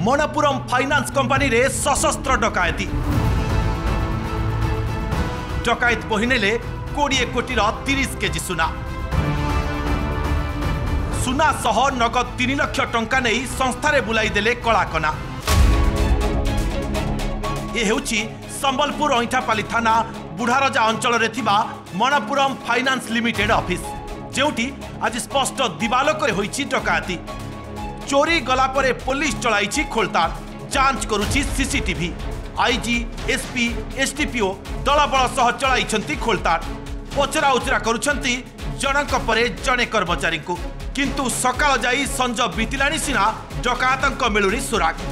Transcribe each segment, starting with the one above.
Manappuram finance company रे सशस्त्र डकायती डकायत बहिनेले 20 कोटी 30 केजी सुना सुना सह नगद 3 लाख टंका नहीं संस्थारे बुलाई देले कलाकना। ये हेउची संबलपुर अईठापाली थाना बुढ़ारजा अंचल रे थिबा मणपुरम फाइनान्स लिमिटेड ऑफिस जेउटी आज स्पष्ट दिवालोक रे होईची डकायती। चोरी गला परे पुलिस चलाईची खोलताड़ जांच करुची सीसीटीवी। आईजी एसपी एसटीपीओ दलबल सह चलाईछंती खोलताड़ पचरा उचरा करुछंती जनक परे जने कर्मचारी को किंतु सकाळ जाई संज बीतिलाणी सिना डकायतंक मिलुनी सुराग।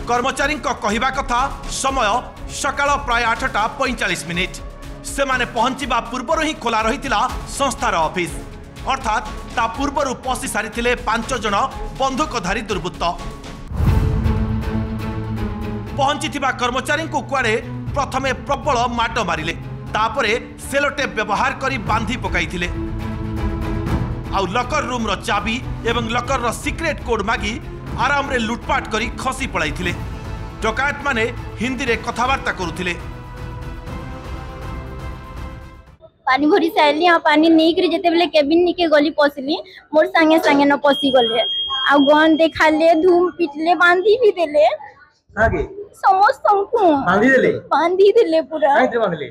कर्मचारी कहवा कथा समय सकाळ प्राय 8:45 से माने पहुंचवा पूर्वर ही खोला रही संस्थार ऑफिस अर्थात ता पूर्वर पशि सारी 5 जन बंधुकधारी दुर्बृत्त। पहुंची कर्मचारी को कुआड़े प्रथमे प्रबल माट मारिले तापरे सेलोटेप व्यवहार करी बांधी पकाइथिले आउ लकर रूम रो चाबी एवं लकर रो सीक्रेट कोड मागी आराम रे लुटपाट करी खसी पड़ाइथिले। डकायत माने हिंदी रे कथावार्ता करुथिले। पानी भरी साइली आ पानी नहीं करी जते बेले केबिन निके गली पसली मोर संगे संगे न पसी गले आ गन देखाले धूम पिटले बांधी भी देले आगे समस्त को बांधी देले पूरा काहे दे बांधले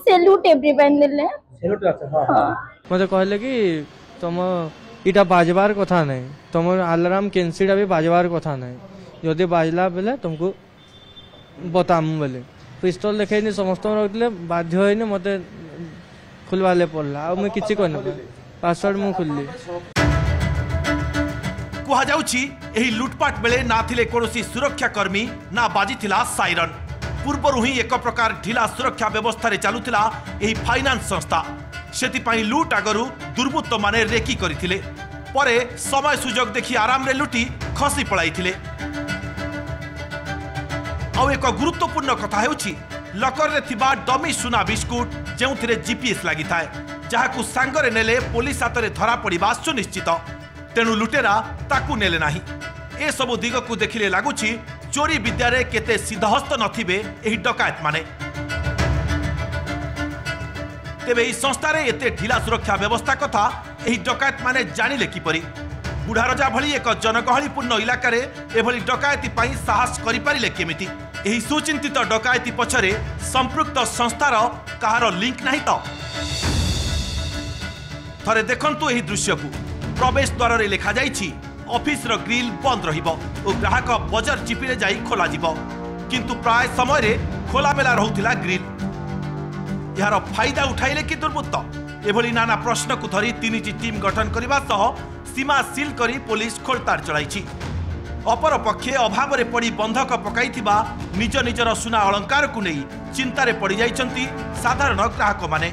सेलूट एब्री बांध देले सेलूट अच्छा हां मते कहले कि तुम इटा बाजबार कथा नहीं तुम अलार्म कैंसिडा भी बाजबार कथा नहीं जदि बाजला बेले तुमको बताम बोले पिस्तल देखे समस्त रखले बाध्य होइने मते खुलवाले पड़ला आ मैं किछि कहन पासवर्ड मु खुलली। कुहा जाउछि एही लुटपाट बेले ना थिले कोनोसी सुरक्षा कर्मी ना बाजिथिला साइरन। पूर्वरु ही एक प्रकार ढिला सुरक्षा व्यवस्था रे चालुथिला एही फाइनान्स संस्था सेति पई लूट आगरु दुर्बृत्त माने रेकी करिथिले परे समय सुजोग देखि आराम रे लुटी खसी पळाइथिले। आउ एक गुरुत्वपूर्ण कथा हेउछि लकर रे थिबा डमी सुना बिस्कुट जेउथिरे जीपीएस लागि थाए जहाकु सांगरे नेले पुलिस हातरे धरा पड़िबा सुनिश्चित तेणु लुटेरा ताकू नेले नाही। ए सब दिग को देखिले लागुछि चोरी विद्या रे केते सिद्धहस्त नथिबे एही डकायत माने। तेबे एही संस्था रे एते ढिला सुरक्षा व्यवस्था कथा एही डकायत माने जानिले किपरि बुढ़ारजा भली एक जनगहलीपूर्ण इलाका रे एभली डकायती पई साहस करि पारिले केमिति एही सुचिंतित डकायती पछरे संपृक्त संस्थार कहार लिंक नाही तो थरे देखंतु एही दृश्य को प्रवेश द्वार रे लिखा जाइछि ऑफिस रो ग्रिल बंद रहिबो और ग्राहक बजर चिपिरे जाई खोला जिवो किंतु प्राय समय रे खोला मेला रहुथिला ग्रिल। यार फायदा उठाइले कि दुर्बृत्त एभली नाना प्रश्न को धरी 3 टीम गठन करबा सह सीमा सील करी पुलिस खोलताड़ चलाइछि। अपर पक्षे अभाव रे पड़ी बंधक पकाइथिबा निज निजर सुना अलंकार को नहीं चिंतारे पड़ी जाइछंती साधारण ग्राहक माने।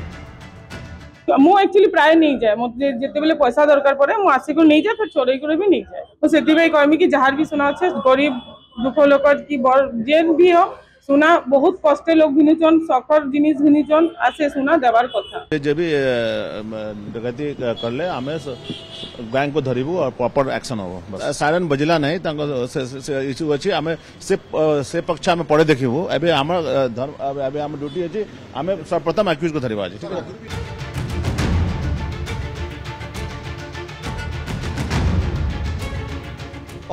मु एक्चुअली प्राय नहीं जाए मते जेते बेले पैसा दरकार पड़े मु आसी को नहीं जाए फिर चोरी करे भी नहीं जाए तो सेति भाई कहमी कि जहार भी सुना अच्छे गरीब दुख लोक की जेन भी हो सुना बहुत कष्टे लोग भिनुचन सखर जिनिस भिनुचन आसे सुना देवार कथा जे भी डकैती करले हमें बैंक को धरिबू और प्रॉपर एक्शन हो सायरन बजिला नहीं तांको इश्यू अछि हमें से पक्ष में पड़े देखिबू एबे हमर धर्म एबे हम ड्यूटी अछि हमें सर्वप्रथम एक्यूज को धरिबा अछि। ठीक है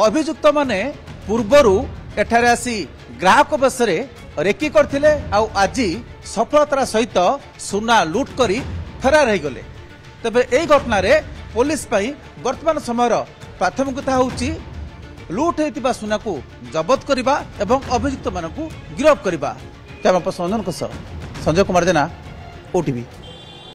अभियुक्त माने पूर्वरु एठारे आसी ग्राहक बसरे रेकी करथिले आउ आजी सफलतार सहित सुना लूट करी फरार हो गले। तबे एई घटना रे पुलिस पई वर्तमान समय प्राथमिकता होउची लूट हेतिबा सुना को जब्त करिबा एवं अभियुक्त मानकु गिरफ्त करिबा। कैमरा पर्सन संजय कुमार जेना ओटीवी।